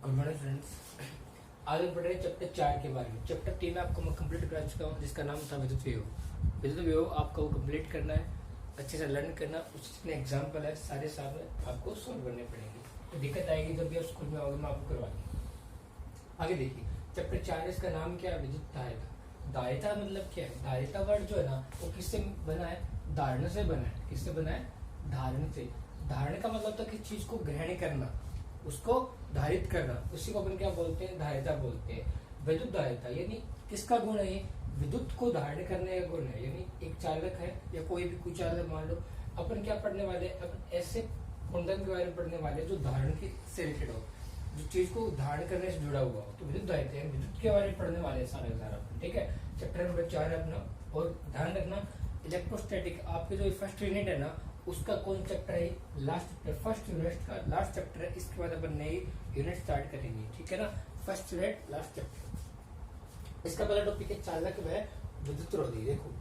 Good morning friends. आज हम पढ़ रहे हैं चैप्टर 4 के बारे में। चैप्टर 3 आपको मैं कंप्लीट करा चुका हूँ, जिसका नाम था विद्युत विभव। विद्युत विभव आपको कंप्लीट करना है, अच्छे से लर्न करना। उसमें एग्जाम्पल है, सारे सामने आपको सोल्व करने पड़ेंगे। तो दिक्कत आएगी जब भी आप स्कूल में आओगे, मैं आपको करवा दूंगा। आगे देखिए, चैप्टर 4 इसका नाम क्या है? विद्युत धारिता। धारिता मतलब क्या है? धारिता वर्ड जो है ना, वो किससे बना है? धारण से बना है। किससे बना है? धारण से। धारण का मतलब था कि चीज को ग्रहण करना, उसको धारित करना, उसी को अपन क्या बोलते हैं? धारिता बोलते हैं। विद्युत धारिता यानी किसका गुण है? विद्युत को धारण करने का गुण है। यानी एक चालक है या कोई भी कुचालक मान लो, अपन क्या पढ़ने वाले? अपन ऐसे गुणधर्म के बारे में पढ़ने वाले जो धारण की से रिलेटेड हो, जो चीज को धारण करने से जुड़ा हुआ हो। तो विद्युत धारिता है, विद्युत के बारे में पढ़ने वाले हैं सारा। ठीक है, चैप्टर नंबर 4 है अपना। और ध्यान रखना, इलेक्ट्रोस्टैटिक आपके जो फर्स्ट यूनिट है ना, उसका कौन चैप्टर है? लास्ट चैप्टर, फर्स्ट यूनिट का लास्ट चैप्टर है। इसके बाद अपन नई यूनिट स्टार्ट करेंगे, ठीक है ना। First unit last chapter. इसका पहला टॉपिक है चालक व विद्युत रोधी। देखो,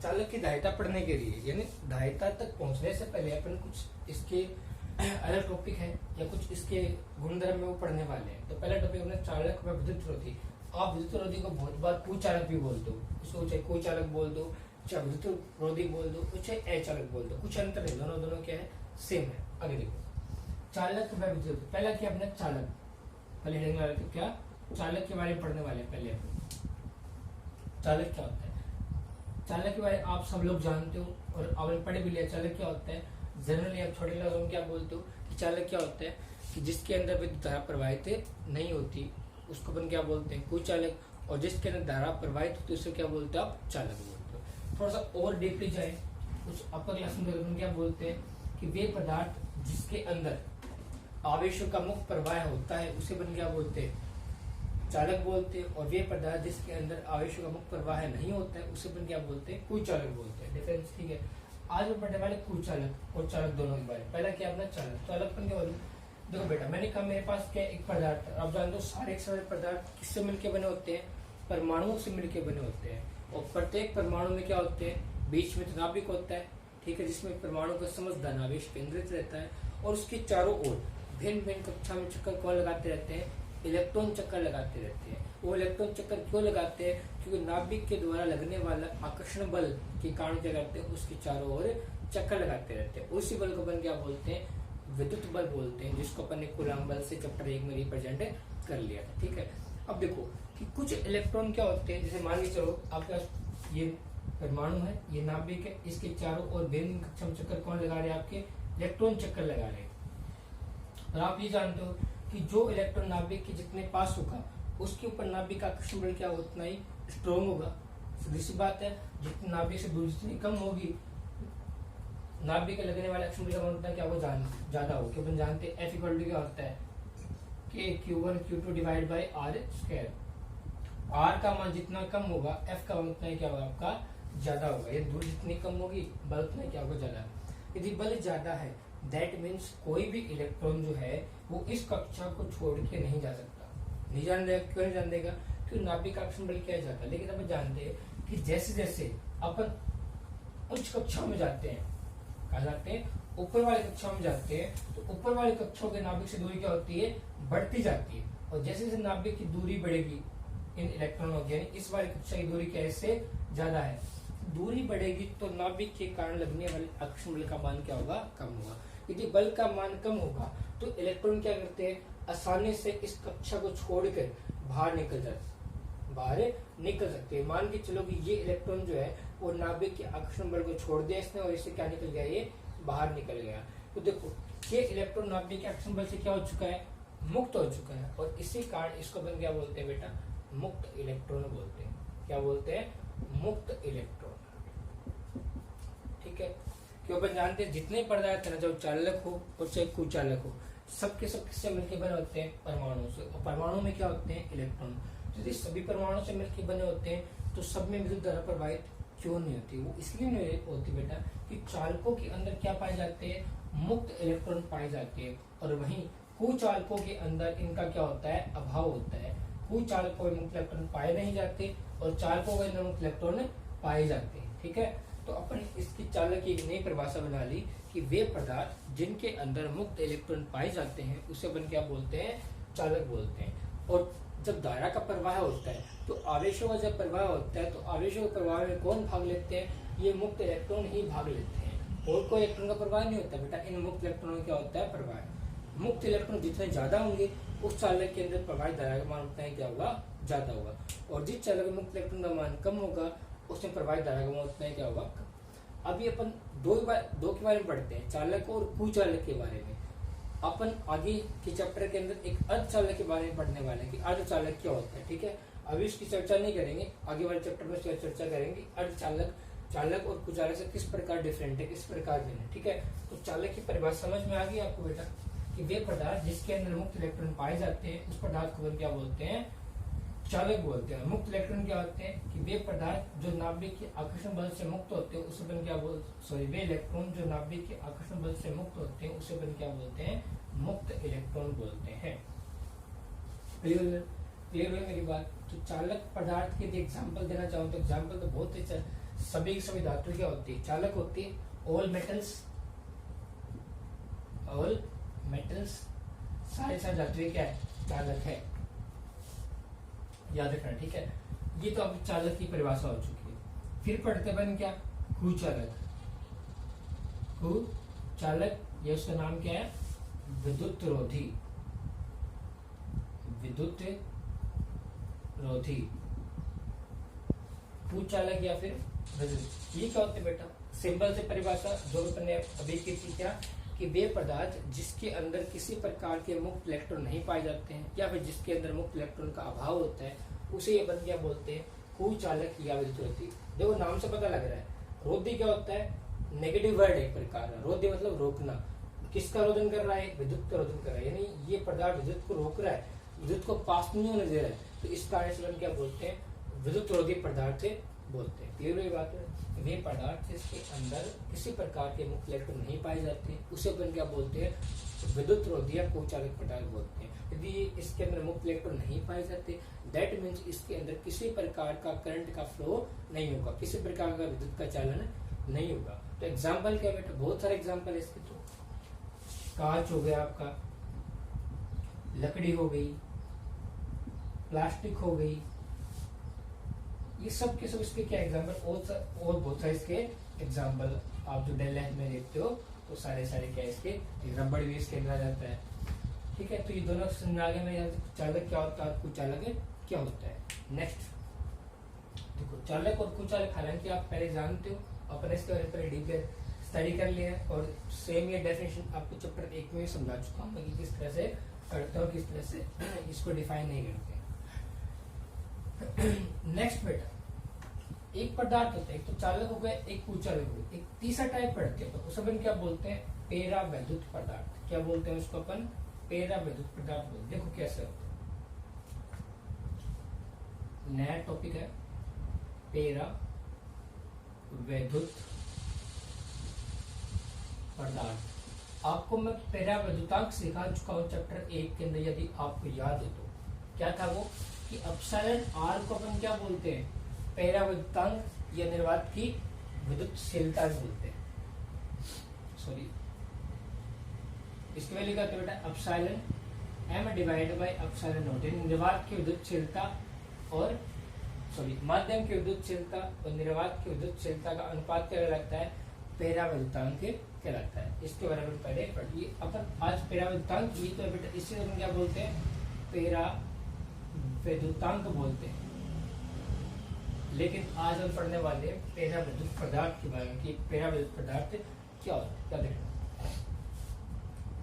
चालक की धारिता पढ़ने के लिए, यानी धारिता तक पहुंचने से पहले अपन कुछ इसके अलग टॉपिक है या कुछ इसके गुणधर्म में वो पढ़ने वाले हैं। तो पहला टॉपिक अपना चालक व विद्युत रोधी। आप विद्युत रोधी को बहुत बार कुचालक भी बोल दो, उसको चाहे कुचालक बोल दो, चाहे विद्युत रोधी बोल दो, चाहे अचालक बोल दो, कुछ अंतर नहीं, दोनों क्या है? सेम है। आगे देखो, चालक व विद्युत। पहला क्या अपना चालक, पहले हेडिंग लगा रहे क्या? चालक के बारे में पढ़ने वाले पहले अपन। चालक क्या होता है? चालक के बारे में आप सब लोग जानते हो और आपने पढ़े भी लिया। चालक क्या होता है? जनरली आप छोटे लफ्जों में क्या बोलते हो कि चालक क्या होता है? कि जिसके अंदर विद्युत धारा प्रवाहित नहीं होती, उसको अपन क्या बोलते हैं? कुचालक। और जिसके अंदर धारा प्रवाहित होती है, उसे क्या बोलते हैं? आप चालक बोलते हो। थोड़ा सा और डीपली जाए, कुछ अपर क्लास में क्या बोलते हैं कि वे पदार्थ जिसके अंदर आवेशों का मुक्त प्रवाह होता है, उसे अपन क्या बोलते हैं? चालक बोलते हैं। और वे पदार्थ जिसके अंदर आवेशों का मुक्त प्रवाह नहीं होता है, उसे अपन क्या बोलते हैं? कुचालक बोलते हैं। डिफरेंस ठीक है। आज हम पढ़ने वाले कुचालक और चालक दोनों के बारे में। पहला क्या अपना चालक। चालक अपन क्या बोलते? देखो बेटा, मैंने कहा मेरे पास क्या एक पदार्थ, आप जानते हो सारे पदार्थ किससे मिलकर बने होते हैं? परमाणुओं से मिलकर बने होते हैं। और प्रत्येक परमाणु में क्या होते हैं? बीच में नाभिक होता है, ठीक है, जिसमें परमाणु का समस्त धनावेश केंद्रित रहता है। और उसके चारों ओर भिन्न भिन्न कक्षा में चक्कर कौन लगाते रहते हैं? इलेक्ट्रॉन चक्कर लगाते रहते हैं। वो इलेक्ट्रॉन चक्कर क्यों लगाते हैं? क्योंकि नाभिक के द्वारा लगने वाला आकर्षण बल के कारण क्या करते हैं? उसके चारों ओर चक्कर लगाते रहते हैं। उसी बल को अपन क्या बोलते हैं? विद्युत बल बोलते हैं, जिसको अपन ने कूलॉम बल से चैप्टर 1 में रिप्रेजेंट कर लिया था। ठीक है, अब देखो कि कुछ इलेक्ट्रॉन क्या होते हैं, जैसे मान के चलो आपके पास ये परमाणु है, ये नाभिक है, इसके चारों ओर भिन्न कक्षा में चक्कर कौन लगा रहे हैं? आपके इलेक्ट्रॉन चक्कर लगा रहे हैं। और आप ये जानते हो कि जो इलेक्ट्रॉन नाभिक के जितने पास होगा, उसके ऊपर नाभिक का आकर्षण बल क्या उतना ही स्ट्रॉन्ग होगा। सीधी सी बात है, जितनी नाभिक से दूरी जितनी कम होगी, नाभिक के लगने वाले आकर्षण बल का मान उतना क्या वो ज्यादा हो। अपन जानते हैं F इक्वल टू क्या होता है? K Q1 Q2 divide by R square. R का मान जितना कम होगा, F का मान उतना ही क्या होगा? आपका ज्यादा होगा। ये दूरी जितनी कम होगी, बल उतना ही क्या होगा? ज्यादा। यदि बल ज्यादा है, दैट मीन्स कोई भी इलेक्ट्रॉन जो है वो इस कक्षा को छोड़ के नहीं जा सकता। नहीं जान देगा। क्यों नहीं जान देगा? क्योंकि नाभिक का आकर्षण बल क्या जाता है। लेकिन अपन जानते हैं कि जैसे जैसे अपन उच्च कक्षाओं में जाते हैं, कहा जाते हैं ऊपर वाली कक्षाओं में जाते हैं, तो ऊपर वाली कक्षाओं के नाभिक से दूरी क्या होती है? बढ़ती जाती है। और जैसे जैसे नाभिक की दूरी बढ़ेगी इन इलेक्ट्रॉनों की, यानी इस वाली कक्षा की दूरी कैसे ज्यादा है, दूरी बढ़ेगी तो नाभिक के कारण लगने वाले आकर्षण बल का मान क्या होगा? कम होगा। यदि बल का मान कम होगा तो इलेक्ट्रॉन क्या करते हैं? आसानी से इस कक्षा को छोड़कर बाहर निकल सकते हैं। मान के चलो कि ये इलेक्ट्रॉन जो है वो नाभिक के आकर्षण बल को छोड़ दिया इसने, और इससे क्या निकल गया? ये बाहर निकल गया। तो देखो, ये इलेक्ट्रॉन नाभिक के आकर्षण बल से क्या हो चुका है? मुक्त हो चुका है। और इसी कारण इसको अपन क्या बोलते हैं बेटा? मुक्त इलेक्ट्रॉन बोलते हैं। क्या बोलते हैं? मुक्त इलेक्ट्रॉन। ठीक है, क्यों? अपन जानते हैं जितने पदार्थ है ना, चाहे चालक हो और चाहे कुचालक हो, सबके सब किससे मिलकर बने होते हैं? परमाणु से। और परमाणु में क्या होते हैं? इलेक्ट्रॉन। यदि सभी परमाणु से मिलकर बने होते हैं तो सब में विद्युत धारा प्रवाहित क्यों नहीं होती? वो इसलिए नहीं होती बेटा कि चालकों के अंदर क्या पाए जाते हैं? मुक्त इलेक्ट्रॉन पाए जाते हैं। और वहीं कुचालकों के अंदर इनका क्या होता है? अभाव होता है। कुचालकों में मुक्त इलेक्ट्रॉन पाए नहीं जाते और चालकों के अंदर मुक्त इलेक्ट्रॉन पाए जाते हैं। ठीक है, तो अपन इसकी चालक की एक नई परिभाषा बना ली कि वे पदार्थ जिनके अंदर मुक्त इलेक्ट्रॉन पाए जाते हैं उसे अपन क्या बोलते हैं? चालक बोलते हैं। और जब धारा का प्रवाह होता है तो आवेशों का जब प्रवाह होता है तो आवेशों के प्रवाह में कौन भाग लेते हैं? ये मुक्त इलेक्ट्रॉन ही भाग लेते हैं, और कोई इलेक्ट्रॉन का प्रवाह नहीं होता बेटा। इन मुक्त इलेक्ट्रॉनों क्या होता है? प्रवाह। मुक्त इलेक्ट्रॉन जितने ज्यादा होंगे उस चालक के अंदर प्रवाहित धारा का मान उतना ही क्या होगा? ज्यादा होगा। और जिस चालक में मुक्त इलेक्ट्रॉन का मान कम होगा उसमें प्रवाहित धारा का मान उतना ही क्या होगा? कम। अभी अपन दो के बारे में पढ़ते हैं, चालक और कुचालक के बारे में। अपन आगे के चैप्टर के अंदर एक अर्धचालक के बारे में पढ़ने वाले हैं कि अर्धचालक क्या होता है। ठीक है, अभी इसकी चर्चा नहीं करेंगे, आगे वाले चैप्टर में इसकी चर्चा करेंगे। अर्धचालक चालक और कुचालक से किस प्रकार डिफरेंट है, किस प्रकार भिन्न है। ठीक है, तो चालक की परिभाषा समझ में आ गई आपको बेटा कि वे पदार्थ जिसके अंदर मुक्त इलेक्ट्रॉन पाए जाते हैं उस पदार्थ को क्या बोलते हैं? चालक बोलते हैं। मुक्त इलेक्ट्रॉन क्या होते हैं कि वे पदार्थ जो नाभिक के आकर्षण बल से मुक्त होते हैं उसे अपन क्या वे इलेक्ट्रॉन जो नाभिक के आकर्षण बल से मुक्त होते हैं उसे अपन क्या बोलते हैं? मुक्त इलेक्ट्रॉन बोलते हैं। क्लियर हुई मेरी बात? तो चालक पदार्थ के लिए एग्जांपल देना चाहूँ तो एग्जांपल तो बहुत ही सभी धातु क्या होती है? चालक होती है। ऑल मेटल्स सारी धातुएं क्या है? चालक है, याद रखना। ठीक है, ये तो अब चालक की परिभाषा हो चुकी है। फिर पढ़ते बन क्या? कुचालक। कुचालक ये उसका नाम क्या है? विद्युत रोधी। कुचालक या फिर विद्युत। ये क्या होते बेटा? सिंबल से परिभाषा जो अपन ने अभी की थी क्या कि वे पदार्थ जिसके अंदर किसी प्रकार के मुक्त इलेक्ट्रॉन नहीं पाए जाते हैं या फिर जिसके अंदर मुक्त इलेक्ट्रॉन का अभाव होता है उसे ये क्या बोलते हैं? कुचालक या विद्युत रोधी। देखो नाम से पता लग रहा है, रोधी क्या होता है? नेगेटिव वर्ड एक प्रकार का। रोधी मतलब रोकना। किसका रोधन कर रहा है? विद्युत का रोधन कर रहा है, यानी ये पदार्थ विद्युत को रोक रहा है, विद्युत को पास नहीं होने दे रहा है, तो इस कारण से क्या बोलते हैं? विद्युत रोधी पदार्थ बोलते हैं। क्लियर हुई बात है? वे पदार्थ जिसके अंदर किसी प्रकार के मुक्त इलेक्ट्रॉन नहीं पाए जाते हैं उसे अपन क्या बोलते हैं? विद्युत रोधी या कुचालक पदार्थ बोलते हैं। यदि इसके अंदर मुक्त इलेक्ट्रॉन नहीं पाए जाते दैट मीन्स इसके अंदर किसी प्रकार का करंट का फ्लो नहीं होगा, किसी प्रकार का विद्युत का चालन नहीं होगा। तो एग्जाम्पल क्या बेटा? बहुत सारे एग्जाम्पल है इसके। तो कांच हो गया आपका, लकड़ी हो गई, प्लास्टिक हो गई, ये सब के सब इसके क्या एग्जाम्पल? और बहुत सारे इसके एग्जाम्पल आप जो डेल में देखते हो तो सारे क्या इसके? रबड़ भी इसके अंदर आ जाता है। ठीक है, तो ये दोनों आगे में चालक क्या होता है और कुचालक क्या होता है। नेक्स्ट देखो, चालक और कुचालक हालांकि आप पहले जानते हो, अपन इसके बारे में डीप स्टडी कर लिया है और सेम ये डेफिनेशन आपको चैप्टर 1 में समझा चुका हूँ कि किस तरह से करते हो, किस तरह से इसको डिफाइन नहीं करते। नेक्स्ट बेटा, एक पदार्थ होता है, एक तो चालक हो गया, एक कुचालक हो गया, एक तीसरा टाइप पढ़ते हैं तो उस अपन क्या बोलते हैं? पेरा वैद्युत पदार्थ। क्या बोलते हैं उसको अपन? पेरा वैद्युत पदार्थ बोलते हैं। देखो कैसे होता है, नया टॉपिक है पेरा वैद्युत पदार्थ। आपको मैं पेरा वैद्युतांक सिखा चुका हूँ चैप्टर 1 के अंदर, यदि आपको याद है तो। क्या था वो कि एप्सिलॉन आर को अपन क्या बोलते हैं? पेरा वैद्युतांक या निर्वात की विद्युतशीलता बोलते हैं। सॉरी, इसके वैल्यू क्या होता है बेटा? Epsilon m divided by epsilon naught. निर्वात की विद्युतशीलता और माध्यम की विद्युतशीलता और निर्वात की विद्युतशीलता का अनुपात क्या लगता है? पेरा वैद्युतांक कहलाता है। इसके बारे में पहले पढ़िए अपन। आज पेरा वैद्युतांक ये तो बेटा, इससे हम क्या बोलते हैं? पेरा वैद्युतांक बोलते हैं। लेकिन आज हम पढ़ने वाले पेरा विद्युत पदार्थ के बारे में कि पेरा विद्युत पदार्थ क्या होता है। क्या देखना,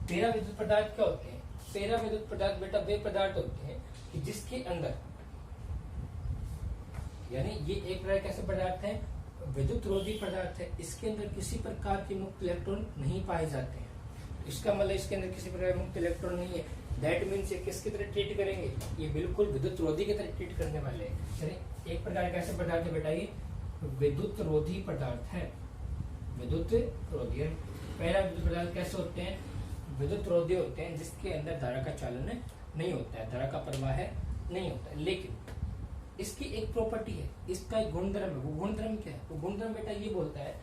पेरा विद्युत पदार्थ क्या होते हैं? पेरा विद्युत पदार्थ बेटा वे पदार्थ होते हैं कि जिसके अंदर, यानी ये एक प्रकार कैसे पदार्थ है? विद्युत रोधी पदार्थ है। इसके अंदर किसी प्रकार के मुक्त इलेक्ट्रॉन नहीं पाए जाते हैं। इसका मतलब इसके अंदर किसी प्रकार मुक्त इलेक्ट्रॉन नहीं है। दैट मीन्स ये किसकी तरह ट्रीट करेंगे? ये बिल्कुल विद्युत रोधी की तरह ट्रीट करने वाले हैं। एक प्रकार का ऐसा पदार्थ है बेटा, ये विद्युत रोधी पदार्थ है। विद्युत रोधी पहला विद्युत पदार्थ कैसे होते हैं? विद्युत रोधी होते हैं जिसके अंदर धारा का चालन नहीं होता है, धारा का प्रवाह नहीं होता है। लेकिन इसकी एक प्रॉपर्टी है, इसका एक गुणधर्म है। वो गुणधर्म क्या है? वो गुणधर्म बेटा ये बोलता है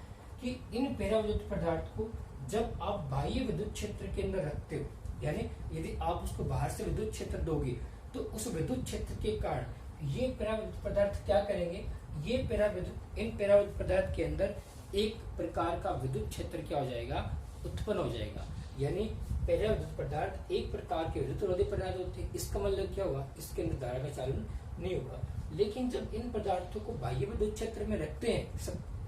कि इन पेरा विद्युत पदार्थ को जब आप बाह्य विद्युत क्षेत्र के अंदर रखते हो यानी यदि आप उसको बाहर से विद्युत क्षेत्र दोगे तो उस विद्युत क्षेत्र के कारण ये पराविद्युत पदार्थ क्या करेंगे, ये इन पराविद्युत पदार्थ के अंदर एक प्रकार का विद्युत क्षेत्र क्या हो जाएगा, उत्पन्न हो जाएगा। यानी पराविद्युत पदार्थ एक प्रकार के विद्युतरोधी पदार्थ होते हैं। इसका मतलब क्या होगा, इसके अंदर धारा का चालन नहीं होगा। लेकिन जब इन पदार्थों को बाह्य विद्युत क्षेत्र में रखते हैं,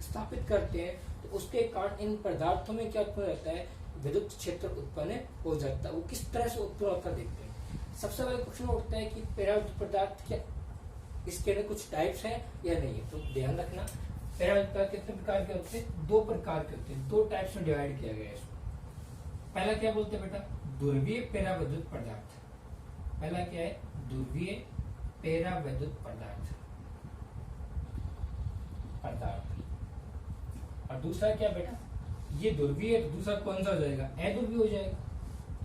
स्थापित करते हैं, तो उसके कारण इन पदार्थों में क्या उत्पन्न रहता है, विद्युत क्षेत्र उत्पन्न हो जाता है। वो किस तरह से उत्पन्न होता है देखते हैं। सबसे पहले क्वेश्चन उठता है कि पराविद्युत पदार्थ क्या, इसके अंदर कुछ टाइप्स है या नहीं है। तो ध्यान रखना, पराविद्युत पदार्थ कितने प्रकार के होते हैं, दो प्रकार के होते हैं, दो टाइप्स में डिवाइड किया गया है इसको। पहला क्या बोलते हैं बेटा, ध्रुवीय पराविद्युत पदार्थ। पहला क्या है, ध्रुवीय पराविद्युत पदार्थ। और दूसरा क्या बेटा, ये ध्रुवीय है, तो दूसरा कौन सा हो जाएगा, अध्रुवीय हो जाएगा।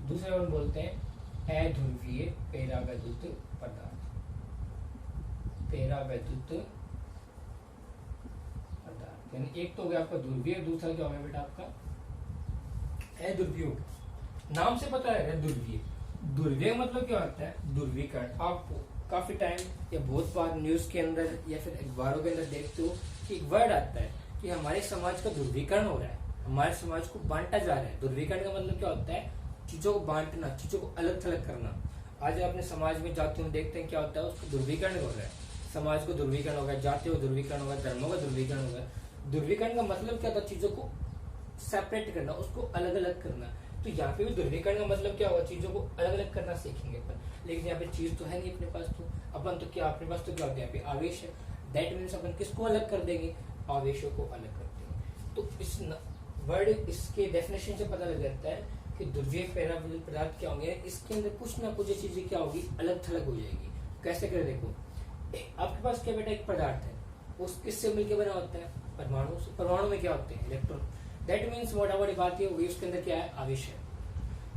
दूसरा हम बोलते हैं अध्रुवीय पराविद्युत पदार्थ। पराविद्युत पदार्थ यानी एक तो हो गया आपका ध्रुवीय, दूसरा क्या होगा बेटा आपका अध्रुवीय। नाम से पता है ध्रुवीय। ध्रुवीय मतलब क्या होता है, ध्रुवीकरण। आप काफी टाइम या बहुत बार न्यूज के अंदर या फिर अखबारों के अंदर देखते हो कि एक वर्ड आता है कि हमारे समाज का ध्रुवीकरण हो रहा है, हमारे समाज को बांटा जा रहा है। ध्रुवीकरण का मतलब क्या होता है, चीजों को बांटना, चीजों को अलग थलग करना। आज अपने समाज में जाते हुए देखते हैं क्या होता है, उसको ध्रुवीकरण हो रहा है। समाज को ध्रुवीकरण होगा, जातियों को ध्रुवीकरण होगा, धर्मों का ध्रुवीकरण होगा। ध्रुवीकरण का मतलब क्या था, चीजों को सेपरेट करना, उसको अलग अलग करना। तो यहाँ पे भी ध्रुवीकरण का मतलब क्या होगा, चीजों को अलग अलग करना सीखेंगे अपन। लेकिन यहाँ पे चीज तो है नहीं अपने पास, तो अपन तो क्या, अपने पास तो क्या होता है यहाँ पे आवेश है। दैट मीन्स अपन किसको अलग कर देंगे, आवेशों को अलग कर देंगे। तो इस वर्ड, इसके डेफिनेशन से पता लग जाता है कि ध्रुवीय पराविद्युत पदार्थ क्या होंगे, इसके अंदर कुछ ना कुछ चीजें क्या होगी, अलग थलग हो जाएगी। कैसे कर, देखो आपके पास क्या बेटा, एक पदार्थ है, उस किससे मिलकर बना होता है, परमाणु से। परमाणु में क्या होते हैं, इलेक्ट्रॉन। दैट मीन्स मोटा मोटी बात ये होगी, उसके अंदर क्या है, आवेश है।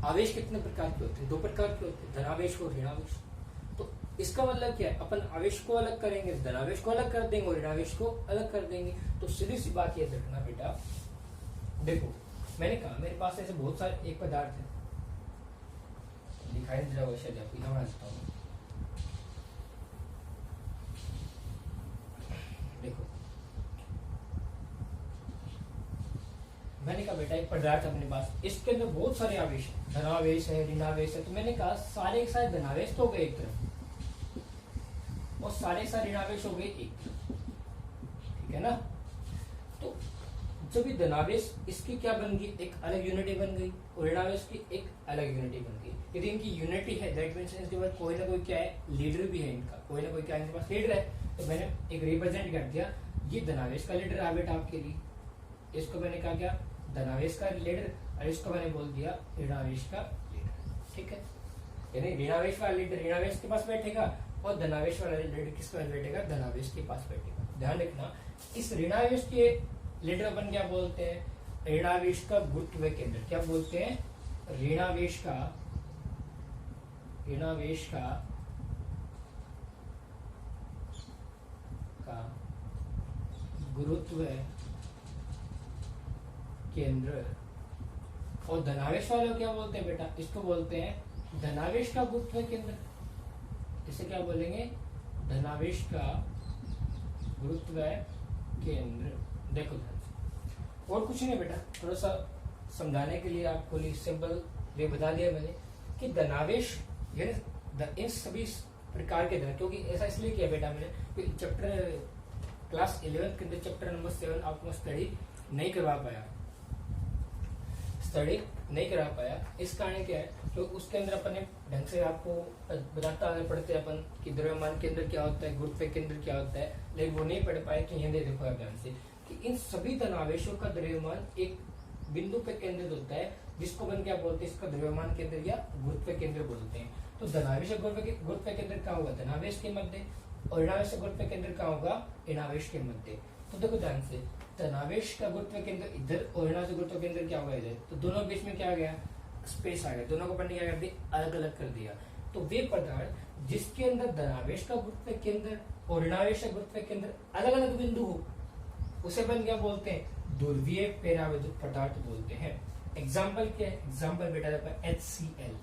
आवेश कितने प्रकार के होते हैं, दो प्रकार के होते हैं, धनावेश और ऋणावेश। तो इसका मतलब क्या है, अपन आवेश को अलग करेंगे, धनावेश को अलग कर देंगे और ऋणावेश को अलग कर देंगे। तो सीधी सी बात ये रखना बेटा, देखो मैंने कहा मेरे पास ऐसे बहुत सारे एक पदार्थ है, दिखाई दे रहा होगा शायद आपको, यहाँ बना देता हूँ। देखो मैंने कहा बेटा एक पदार्थ अपने पास, इसके अंदर बहुत सारे आवेश है, धनावेश है, ऋणावेश है। तो मैंने कहा सारे के सारे धनावेश तो हो गए एक तरफ और सारे सारे ऋणावेश हो गए एक तरफ, ठीक है ना। तो जब ये धनावेश, इसकी क्या बन गई, एक अलग यूनिटी बन गई, और ऋणावेश की एक अलग यूनिटी बन गई। यदि इनकी यूनिटी है, दैट मींस इसके बाद कोई ना कोई क्या है, लीडर भी है इनका, कोई ना कोई क्या इनके पास लीडर है। तो मैंने एक रिप्रेजेंट कर दिया, ये धनावेश का लीडर है बेटा आपके लिए, इसको मैंने कहा क्या, धनावेश का लीडर, और इसको मैंने बोल दिया ऋणावेश का लीडर, ठीक है। यानी ऋणावेश वाला लीडर ऋणावेश के पास बैठेगा और धनावेश वाला लीडर किसके पास बैठेगा, धनावेश के पास बैठेगा। ध्यान रखना, इस ऋणावेश के लीडर अपन क्या बोलते हैं, ऋणावेश का गुरुत्व केंद्र। क्या बोलते हैं, ऋणावेश का गुरुत्व केंद्र। और धनावेश वालों क्या बोलते हैं बेटा, इसको बोलते हैं धनावेश का गुरुत्व केंद्र। इसे क्या बोलेंगे, धनावेश का गुरुत्व केंद्र। देखो और कुछ नहीं बेटा, थोड़ा सा समझाने के लिए आपको सिंपल वे बता दिया मैंने कि धनावेश यानी इन सभी प्रकार के धन, क्योंकि ऐसा इसलिए किया बेटा मैंने, चैप्टर क्लास 11 के अंदर चैप्टर नंबर 7 आपको स्टडी नहीं करवा पाया। इस कारण क्या है, तो उसके अंदर अपन ने ढंग से आपको बताता आगे पढ़ते अपन कि द्रव्यमान केंद्र क्या होता है, गुरुत्व केंद्र क्या होता है, लेकिन वो नहीं पढ़ पाए। तो यहाँ देखो आप ध्यान से कि इन सभी धनावेशों का द्रव्यमान एक बिंदु पे केंद्रित होता है, जिसको अपन क्या बोलते हैं, इसका द्रव्यमान केंद्र या गुरुत्व केंद्र बोलते हैं। तो धनावेश गुरुत्व केंद्र कहाँ होगा, धनावेश के मध्य, और ऋणावेश गुरुत्व केंद्र कहाँ होगा, ऋणावेश के मध्य। तो देखो ध्यान से, धनावेश का गुरुत्व केंद्र इधर और ऋणावेश गुरुत्व केंद्र क्या होगा, इधर। तो दोनों बीच में क्या आ गया, स्पेस आ गया, दोनों को अपन ने क्या कर दिया, अलग अलग कर दिया। तो वे पदार्थ जिसके अंदर धनावेश का गुरुत्व केंद्र और ऋणावेश का गुरुत्व केंद्र अलग अलग बिंदु हो, उसे अपन क्या बोलते हैं, ध्रुवीय पराविद्युत पदार्थ बोलते हैं। एग्जाम्पल क्या है, एग्जाम्पल बेटा HCl।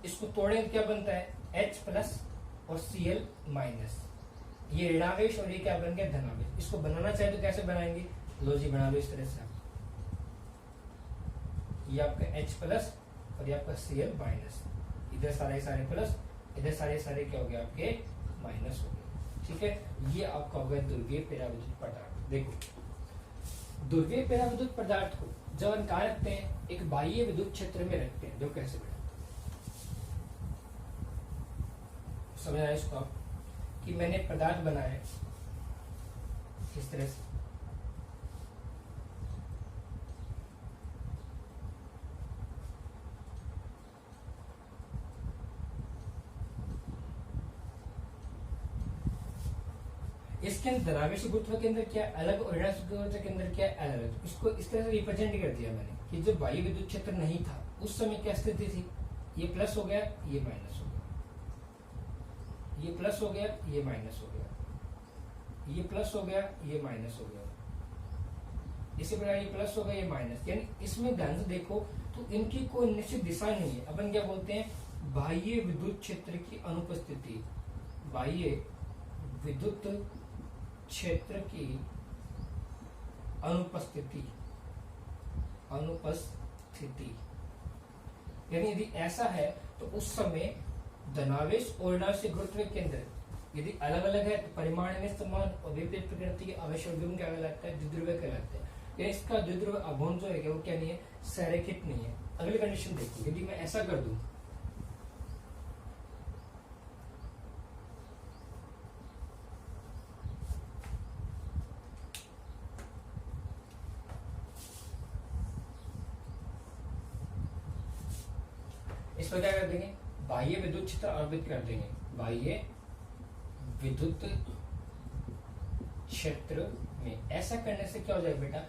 इसको तोड़े तो क्या बनता है H प्लस और Cl माइनस, ये ऋणावेश और ये क्या बन गया धनावेश। इसको बनाना चाहे तो कैसे बनाएंगे, लो जी बना लो इस तरह से आप, ये आपका H प्लस और ये आपका Cl माइनस, इधर सारे प्लस, इधर सारे क्या हो गया आपके माइनस हो गए। ठीक है, ये आपका हो गया ध्रुवीय पेराविद्युत पदार्थ। देखो ध्रुवीय पेराविद्युत पदार्थ को जब हम कहाँ रखते हैं, एक बाह्य विद्युत क्षेत्र में रखते हैं। जो कैसे बेटा समझ आया इसको आप, कि मैंने पदार्थ बनाया इस तरह से, इसके अंदर धनावेशी गुरुत्व के अंदर क्या अलग और ऋणावेशी गुरुत्व के अंदर क्या अलग, इसको इस तरह से रिप्रेजेंट कर दिया मैंने कि जब बाह्य विद्युत क्षेत्र नहीं था उस समय क्या स्थिति थी, ये प्लस हो गया ये माइनस हो गया, ये प्लस हो गया ये माइनस हो गया, ये प्लस हो गया ये माइनस हो गया, इसी प्रकार ये प्लस हो गया ये माइनस। यानी इसमें ध्यान से देखो तो इनकी कोई निश्चित दिशा नहीं है। अपन क्या बोलते हैं, बाह्य विद्युत क्षेत्र की अनुपस्थिति, बाह्य विद्युत क्षेत्र की अनुपस्थिति, यानी यदि ऐसा है तो उस समय धनावेश और ऋणावेश गुरुत्व के केंद्र यदि अलग अलग है तो परिमाण में समान और विपरीत प्रकृति के आवेश और गुण क्या कहलाता है, द्विध्रुव कहलाता है। यानी इसका द्विध्रुव आघूर्ण जो है वो क्या नहीं है, संरेखित नहीं है। अगली कंडीशन देखो, यदि मैं ऐसा कर दूं, इस पर क्या कर देंगे, बाह्य विद्युत क्षेत्र आरोपित कर देंगे, बाह्य विद्युत क्षेत्र में। ऐसा करने से क्या हो जाएगा बेटा,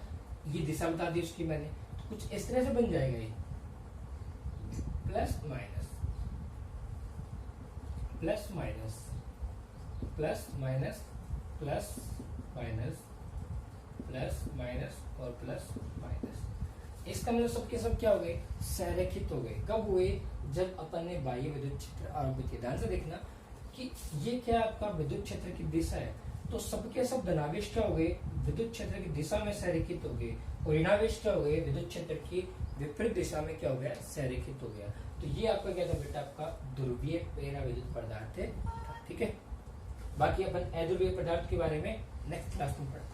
ये दिशा बता दी उसकी मैंने, तो कुछ इस तरह से बन जाएगा ये plus minus plus minus plus minus plus minus plus minus और प्लस माइनस। इसका मतलब सबके सब क्या हो गए, संरेखित हो गए। कब हुए, जब अपन ने बाह्य विद्युत क्षेत्र आरोपित किया। ध्यान से देखना कि ये क्या आपका विद्युत क्षेत्र की दिशा है, तो सबके सब धनावेश क्या हो गए, विद्युत क्षेत्र की दिशा में संरेखित हो गए, और ऋणावेश क्या हो गए, विद्युत क्षेत्र की विपरीत दिशा में क्या हो गया, संरेखित हो गया। तो ये आपका क्या था बेटा, आपका ध्रुवीय पेराविद्युत पदार्थ है। ठीक है, बाकी अपन अध्रुवीय पदार्थ के बारे में नेक्स्ट क्लास में पढ़ते हैं।